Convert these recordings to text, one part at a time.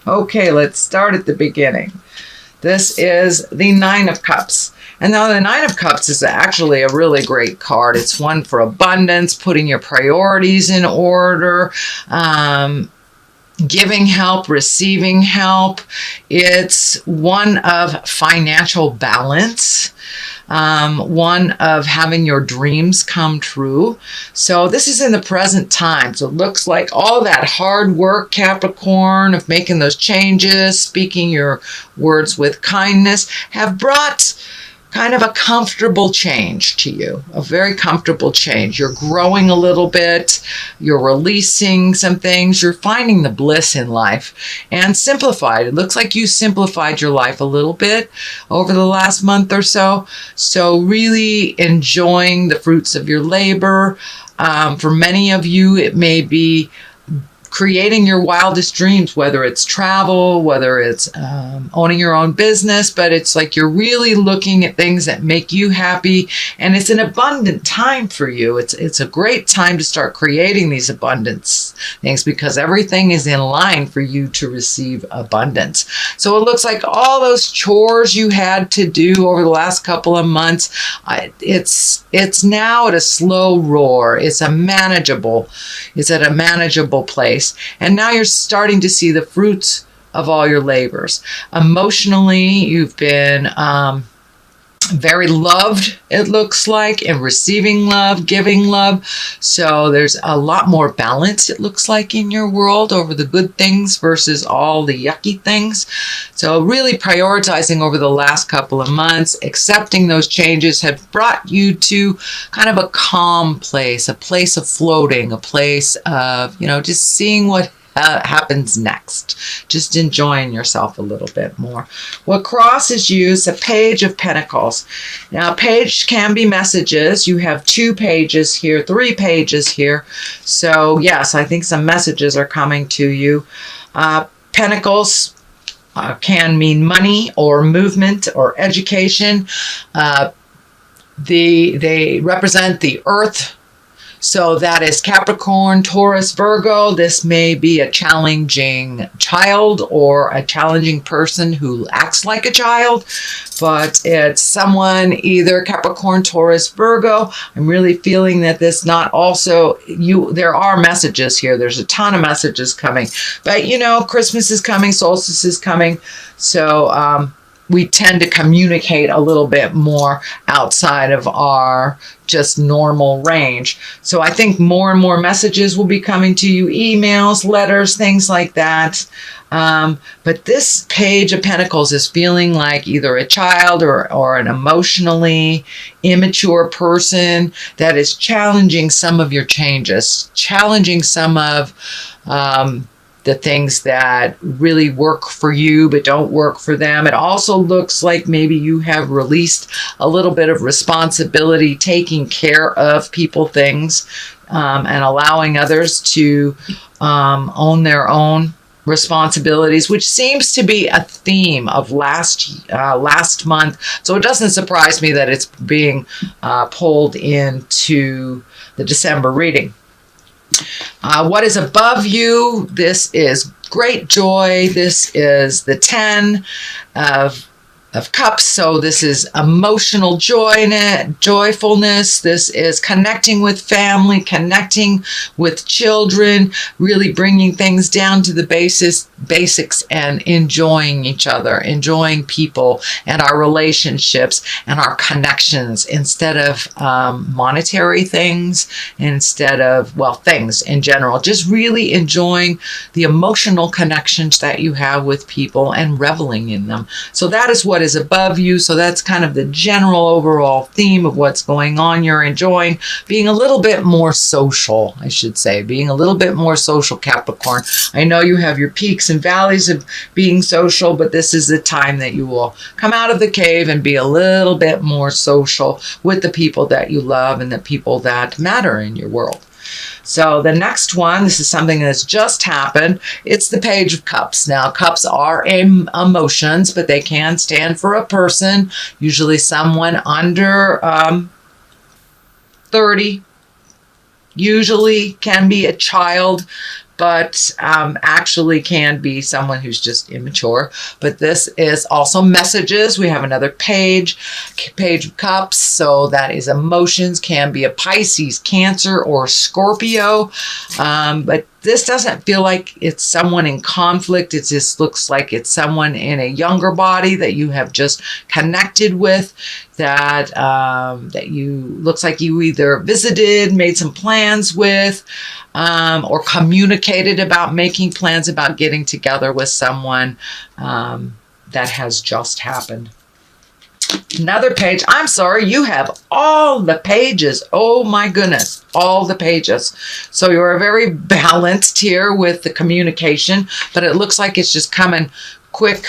Okay, let's start at the beginning. This is the Nine of Cups. And now the Nine of Cups is actually a really great card. It's one for abundance, putting your priorities in order, giving help, receiving help. It's one of financial balance, one of having your dreams come true. So this is in the present time. So it looks like all that hard work, Capricorn, of making those changes, speaking your words with kindness, have brought kind of a comfortable change to you, a very comfortable change. You're growing a little bit, you're releasing some things, you're finding the bliss in life, and simplified. It looks like you simplified your life a little bit over the last month or so. So really enjoying the fruits of your labor. For many of you, it may be creating your wildest dreams, whether it's travel, whether it's owning your own business, but it's like you're really looking at things that make you happy, and it's an abundant time for you. It's a great time to start creating these abundance things because everything is in line for you to receive abundance. So it looks like all those chores you had to do over the last couple of months, it's now at a slow roar. It's at a manageable place. And now you're starting to see the fruits of all your labors. Emotionally, you've been very loved, it looks like, and receiving love, giving love. So there's a lot more balance, it looks like, in your world over the good things versus all the yucky things. So really prioritizing over the last couple of months, accepting those changes have brought you to kind of a calm place, a place of floating, a place of, just seeing what happens next, just enjoying yourself a little bit more. What crosses you is a Page of Pentacles. Now, a page can be messages. You have 2 pages here, 3 pages here. So yes, I think some messages are coming to you. Pentacles can mean money or movement or education. They represent the earth. So that is Capricorn, Taurus, Virgo. This may be a challenging child or a challenging person who acts like a child, but it's someone either Capricorn, Taurus, Virgo. I'm really feeling that this not also there are messages here. There's a ton of messages coming, but Christmas is coming, solstice is coming. So, we tend to communicate a little bit more outside of our just normal range. So I think more and more messages will be coming to you, emails, letters, things like that. But this Page of Pentacles is feeling like either a child or an emotionally immature person that is challenging some of your changes, challenging some of the things that really work for you but don't work for them. It also looks like maybe you have released a little bit of responsibility, taking care of people, things, and allowing others to own their own responsibilities, which seems to be a theme of last month. So it doesn't surprise me that it's being pulled into the December reading. What is above you? This is great joy. This is the 10 of Cups. So this is emotional joyfulness. This is connecting with family, connecting with children, really bringing things down to the basics and enjoying each other, enjoying people and our relationships and our connections instead of monetary things, instead of, things in general. Just really enjoying the emotional connections that you have with people and reveling in them. So that is what is above you. So that's kind of the general overall theme of what's going on. You're enjoying being a little bit more social, I should say, being a little bit more social, Capricorn. I know you have your peaks and valleys of being social, but this is the time that you will come out of the cave and be a little bit more social with the people that you love and the people that matter in your world. So the next one, this is something that's just happened. It's the Page of Cups. Now, cups are emotions, but they can stand for a person, usually someone under 30, usually can be a child, but actually can be someone who's just immature. But this is also messages. We have another page of cups. So that is emotions, can be a Pisces, Cancer, or Scorpio. But this doesn't feel like it's someone in conflict. It just looks like it's someone in a younger body that you have just connected with, that looks like you either visited, made some plans with, or communicated about making plans about getting together with someone that has just happened. Another page. I'm sorry, you have all the pages. Oh my goodness, all the pages. So you're very balanced here with the communication, but it looks like it's just coming quick,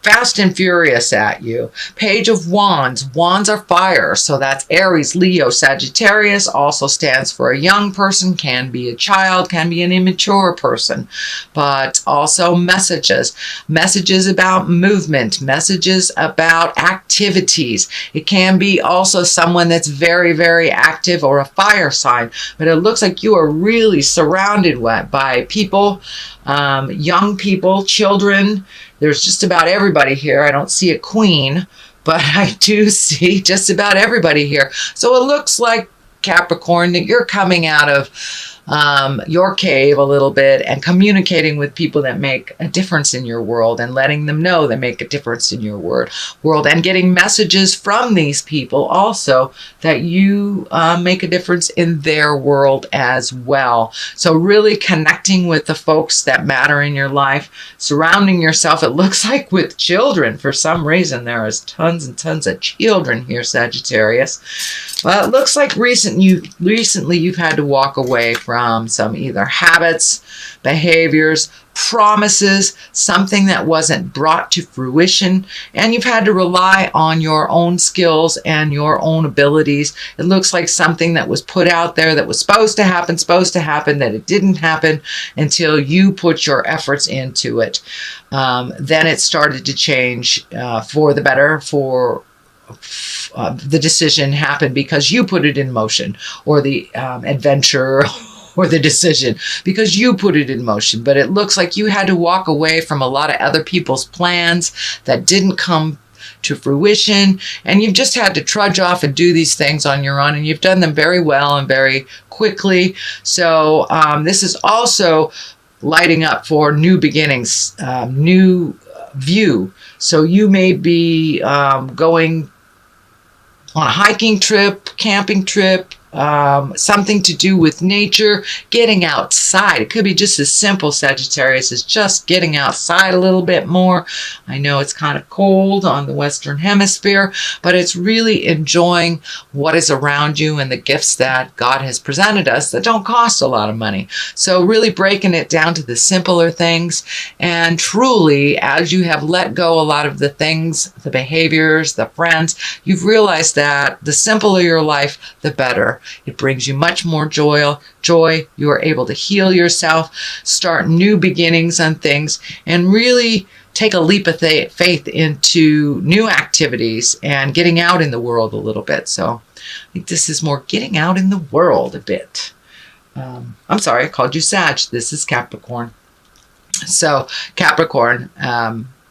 fast and furious at you. Page of Wands. Wands are fire. So that's Aries, Leo, Sagittarius. Also stands for a young person, can be a child, can be an immature person. But also messages. Messages about movement. Messages about activities. It can be also someone that's very, very active or a fire sign. But it looks like you are really surrounded by people, young people, children. There's just about everybody here. I don't see a queen, but I do see just about everybody here. So it looks like, Capricorn, that you're coming out of your cave a little bit and communicating with people that make a difference in your world and letting them know they make a difference in your world, and getting messages from these people also that you make a difference in their world as well. So really connecting with the folks that matter in your life, surrounding yourself, it looks like, with children. For some reason, there is tons and tons of children here, Sagittarius. Well, it looks like recently you've had to walk away from some either habits, behaviors, promises, something that wasn't brought to fruition, and you've had to rely on your own skills and your own abilities. It looks like something that was put out there that was supposed to happen, that it didn't happen until you put your efforts into it. Then it started to change for the better, the decision happened because you put it in motion, or the adventure or the decision because you put it in motion. But it looks like you had to walk away from a lot of other people's plans that didn't come to fruition, and you've just had to trudge off and do these things on your own, and you've done them very well and very quickly. So this is also lighting up for new beginnings, new view. So you may be going on a hiking trip, camping trip, something to do with nature, getting outside. It could be just as simple, Sagittarius, as just getting outside a little bit more. I know it's kind of cold on the Western Hemisphere, but it's really enjoying what is around you and the gifts that God has presented us that don't cost a lot of money. So really breaking it down to the simpler things, and truly, as you have let go a lot of the things, the behaviors, the friends, you've realized that the simpler your life, the better. It brings you much more joy. You are able to heal yourself, start new beginnings on things, and really take a leap of faith into new activities and getting out in the world a little bit. So I think this is more getting out in the world a bit. I'm sorry, I called you Sag. This is Capricorn. So Capricorn,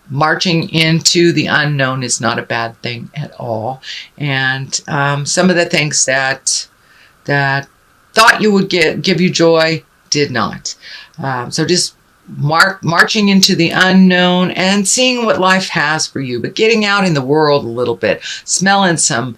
marching into the unknown is not a bad thing at all. And some of the things that thought you would give you joy did not. So just marching into the unknown and seeing what life has for you, but getting out in the world a little bit, smelling some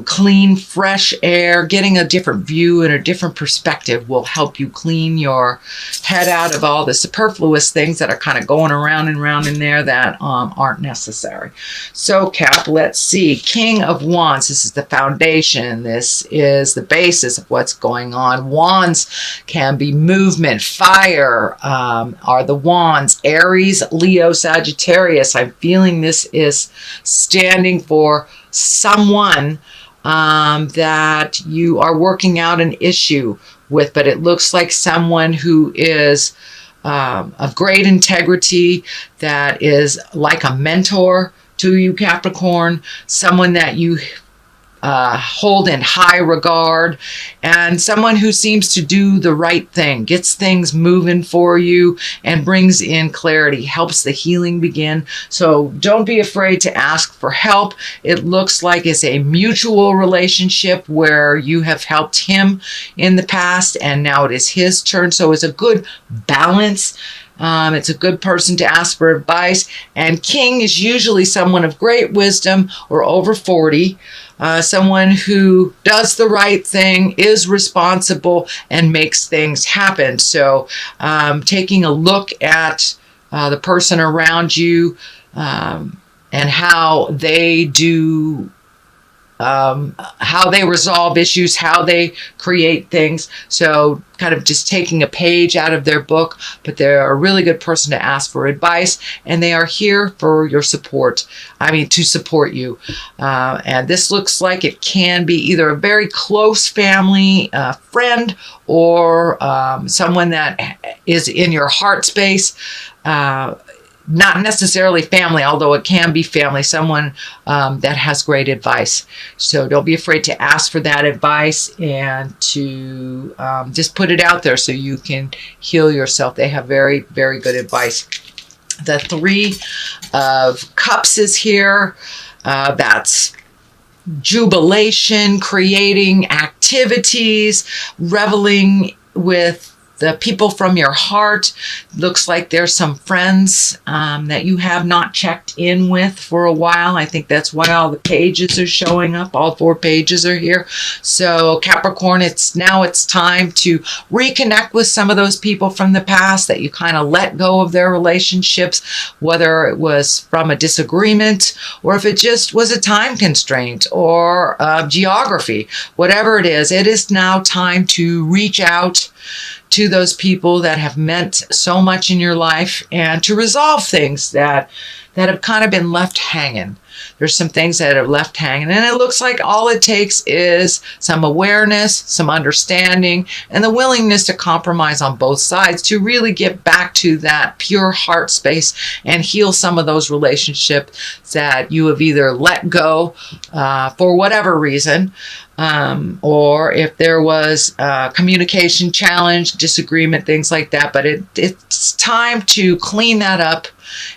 clean, fresh air, getting a different view and a different perspective will help you clean your head out of all the superfluous things that are kind of going around and around in there that aren't necessary. So Cap, let's see. King of Wands. This is the foundation. This is the basis of what's going on. Wands can be movement, fire, are the wands. Aries, Leo, Sagittarius. I'm feeling this is standing for someone that you are working out an issue with, but it looks like someone who is of great integrity, that is like a mentor to you, Capricorn, someone that you hold in high regard, and someone who seems to do the right thing, gets things moving for you and brings in clarity, helps the healing begin. So don't be afraid to ask for help. It looks like it's a mutual relationship where you have helped him in the past and now it is his turn. So it's a good balance. It's a good person to ask for advice. And King is usually someone of great wisdom or over 40, someone who does the right thing, is responsible, and makes things happen. So taking a look at the person around you and how they do how they resolve issues, how they create things. So kind of just taking a page out of their book, but they're a really good person to ask for advice, and they are here for your support. I mean, to support you. And this looks like it can be either a very close family friend or someone that is in your heart space. Not necessarily family, although it can be family, someone that has great advice. So don't be afraid to ask for that advice and to just put it out there so you can heal yourself. They have very, very good advice. The Three of Cups is here. That's jubilation, creating activities, reveling with the people from your heart. Looks like there's some friends that you have not checked in with for a while. I think that's why all the pages are showing up. All 4 pages are here. So Capricorn, it's time to reconnect with some of those people from the past that you kind of let go of their relationships, whether it was from a disagreement or if it just was a time constraint or geography. Whatever it is now time to reach out to those people that have meant so much in your life and to resolve things that have kind of been left hanging. There's some things that are left hanging, and it looks like all it takes is some awareness, some understanding, and the willingness to compromise on both sides to really get back to that pure heart space and heal some of those relationships that you have either let go for whatever reason, or if there was a communication challenge, disagreement, things like that. But it's time to clean that up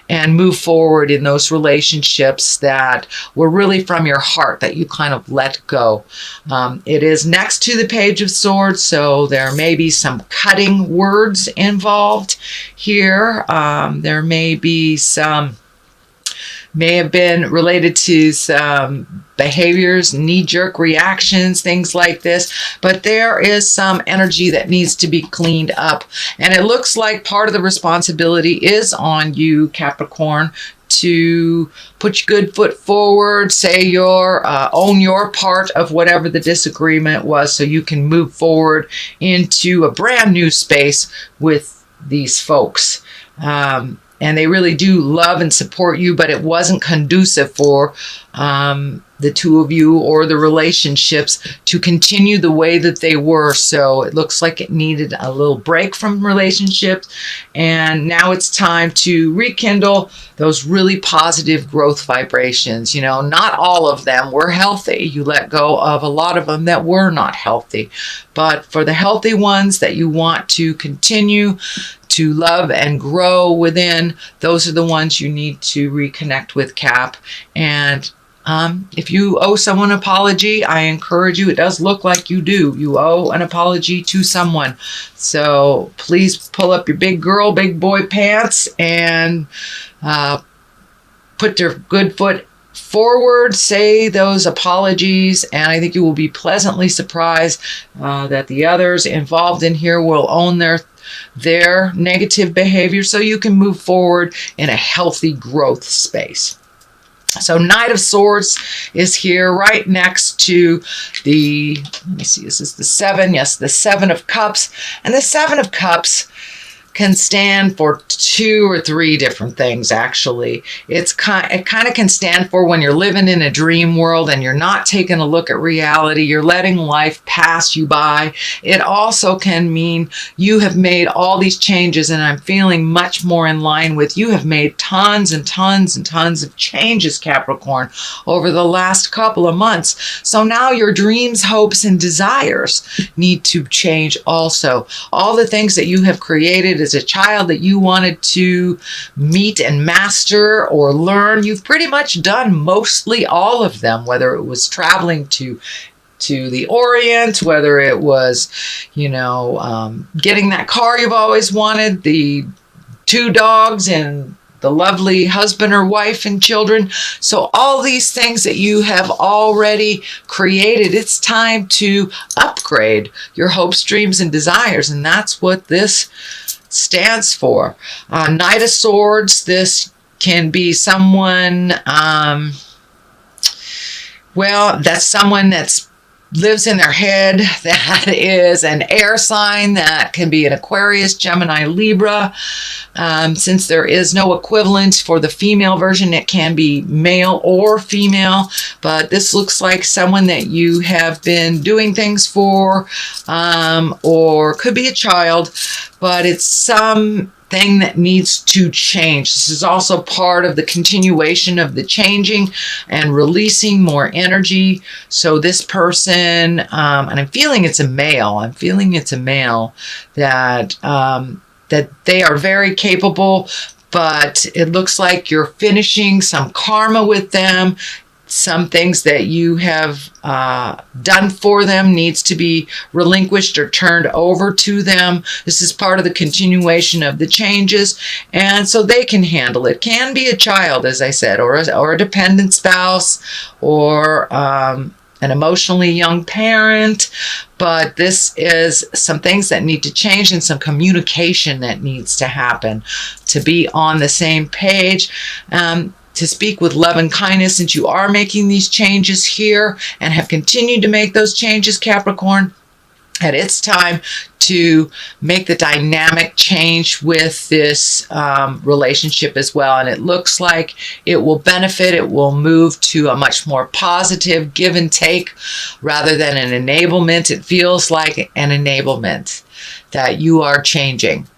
and move forward in those relationships that were really from your heart that you kind of let go. It is next to the Page of Swords, so there may be some cutting words involved here. There may have been related to some behaviors, knee-jerk reactions, things like this. But there is some energy that needs to be cleaned up. And it looks like part of the responsibility is on you, Capricorn, to put your good foot forward, say own your part of whatever the disagreement was so you can move forward into a brand new space with these folks. And they really do love and support you, but it wasn't conducive for the two of you or the relationships to continue the way that they were. So it looks like it needed a little break from relationships. And now it's time to rekindle those really positive growth vibrations. You know, not all of them were healthy. You let go of a lot of them that were not healthy. But for the healthy ones that you want to continue to love and grow within, those are the ones you need to reconnect with, Cap. And if you owe someone an apology, I encourage you, it does look like you do. You owe an apology to someone. So please pull up your big girl, big boy pants and put your good foot forward, say those apologies, and I think you will be pleasantly surprised that the others involved in here will own their negative behavior so you can move forward in a healthy growth space. So Knight of Swords is here right next to the, let me see, this is the 7. Yes, the 7 of Cups. And the 7 of Cups can stand for 2 or 3 different things, actually. It kind of can stand for when you're living in a dream world and you're not taking a look at reality. You're letting life pass you by. It also can mean you have made all these changes, and I'm feeling much more in line with you have made tons and tons and tons of changes, Capricorn, over the last couple of months. So now your dreams, hopes, and desires need to change also. All the things that you have created as a child that you wanted to meet and master or learn, you've pretty much done mostly all of them, whether it was traveling to the Orient, whether it was, getting that car you've always wanted, the 2 dogs and the lovely husband or wife and children. So all these things that you have already created, it's time to upgrade your hopes, dreams, and desires. And that's what this stands for. Knight of Swords, this can be someone, that's someone that's lives in their head. That is an air sign. That can be an Aquarius, Gemini, Libra. Since there is no equivalent for the female version, it can be male or female. But this looks like someone that you have been doing things for, or could be a child, but it's something that needs to change. This is also part of the continuation of the changing and releasing more energy. So this person, and I'm feeling it's a male. That they are very capable, but it looks like you're finishing some karma with them. Some things that you have done for them needs to be relinquished or turned over to them. This is part of the continuation of the changes, and so they can handle it. Can be a child, as I said, or a dependent spouse, or an emotionally young parent. But this is some things that need to change and some communication that needs to happen to be on the same page. To speak with love and kindness, since you are making these changes here and have continued to make those changes, Capricorn, and it's time to make the dynamic change with this relationship as well. And it looks like it will benefit. It will move to a much more positive give and take rather than an enablement. It feels like an enablement that you are changing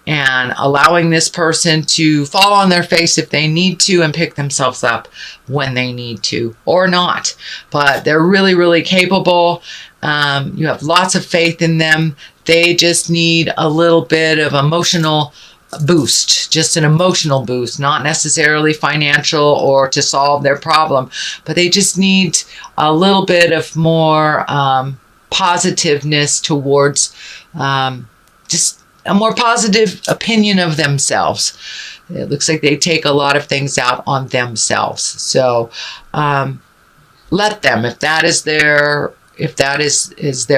and allowing this person to fall on their face if they need to and pick themselves up when they need to, or not. But they're really, really capable. You have lots of faith in them. They just need a little bit of emotional boost, just an emotional boost, not necessarily financial or to solve their problem, but they just need a little bit of more positiveness towards just a more positive opinion of themselves. It looks like they take a lot of things out on themselves. So let them, if that is their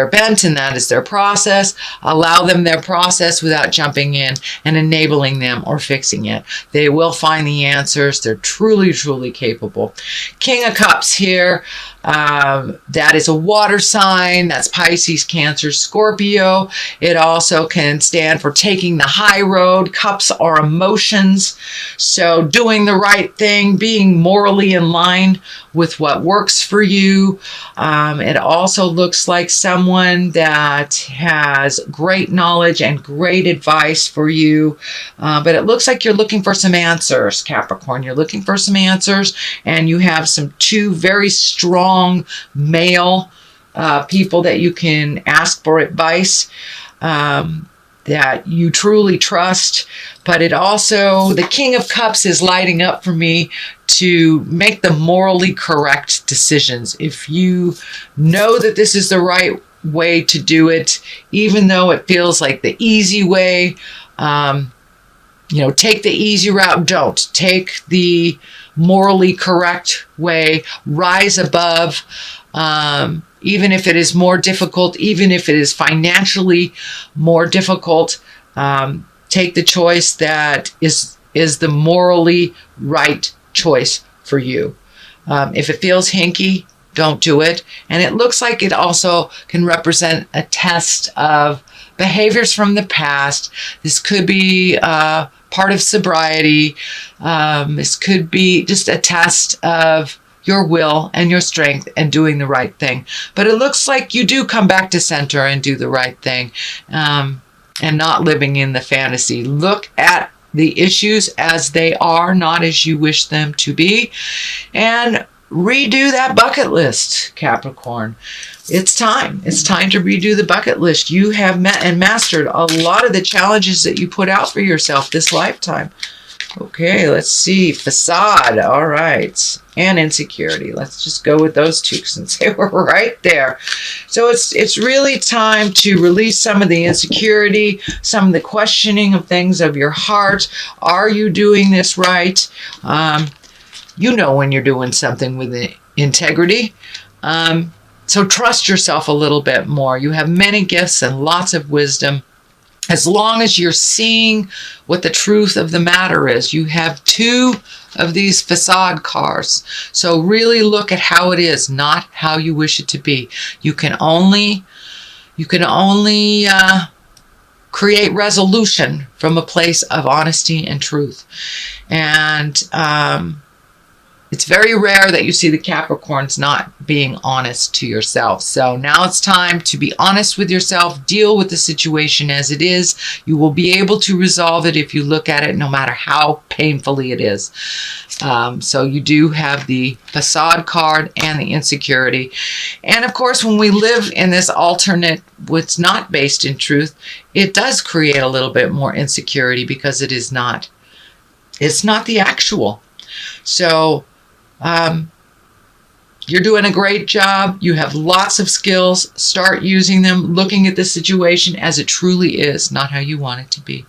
bent and that is their process, allow them their process without jumping in and enabling them or fixing it. They will find the answers. They're truly, truly capable. King of Cups here. That is a water sign. That's Pisces, Cancer, Scorpio. It also can stand for taking the high road. Cups are emotions. So doing the right thing, being morally in line with what works for you. It also looks like someone that has great knowledge and great advice for you. But it looks like you're looking for some answers, Capricorn. You're looking for some answers, and you have two very strong male people that you can ask for advice that you truly trust. But it also, the King of Cups is lighting up for me to make the morally correct decisions. If you know that this is the right way to do it, even though it feels like the easy way, take the easy route. Don't take the morally correct way. Rise above, even if it is more difficult, even if it is financially more difficult. Take the choice that is the morally right choice for you. If it feels hinky, don't do it. And it looks like it also can represent a test of behaviors from the past. This could be part of sobriety. This could be just a test of your will and your strength and doing the right thing. But it looks like you do come back to center and do the right thing, and not living in the fantasy. Look at the issues as they are, not as you wish them to be, and redo that bucket list, Capricorn. It's time. It's time to redo the bucket list. You have met and mastered a lot of the challenges that you put out for yourself this lifetime. Okay, let's see. Facade. All right. And insecurity. Let's just go with those two since they were right there. So it's really time to release some of the insecurity, some of the questioning of things of your heart. Are you doing this right? You know when you're doing something with integrity. So trust yourself a little bit more. You have many gifts and lots of wisdom. As long as you're seeing what the truth of the matter is. You have 2 of these facade cards. So really look at how it is, not how you wish it to be. You can only create resolution from a place of honesty and truth. And it's very rare that you see the Capricorns not being honest to yourself. So now it's time to be honest with yourself, deal with the situation as it is. You will be able to resolve it if you look at it, no matter how painfully it is. So you do have the facade card and the insecurity. And of course, when we live in this alternate, what's not based in truth, it does create a little bit more insecurity because it's not the actual. So you're doing a great job. You have lots of skills. Start using them, looking at the situation as it truly is, not how you want it to be.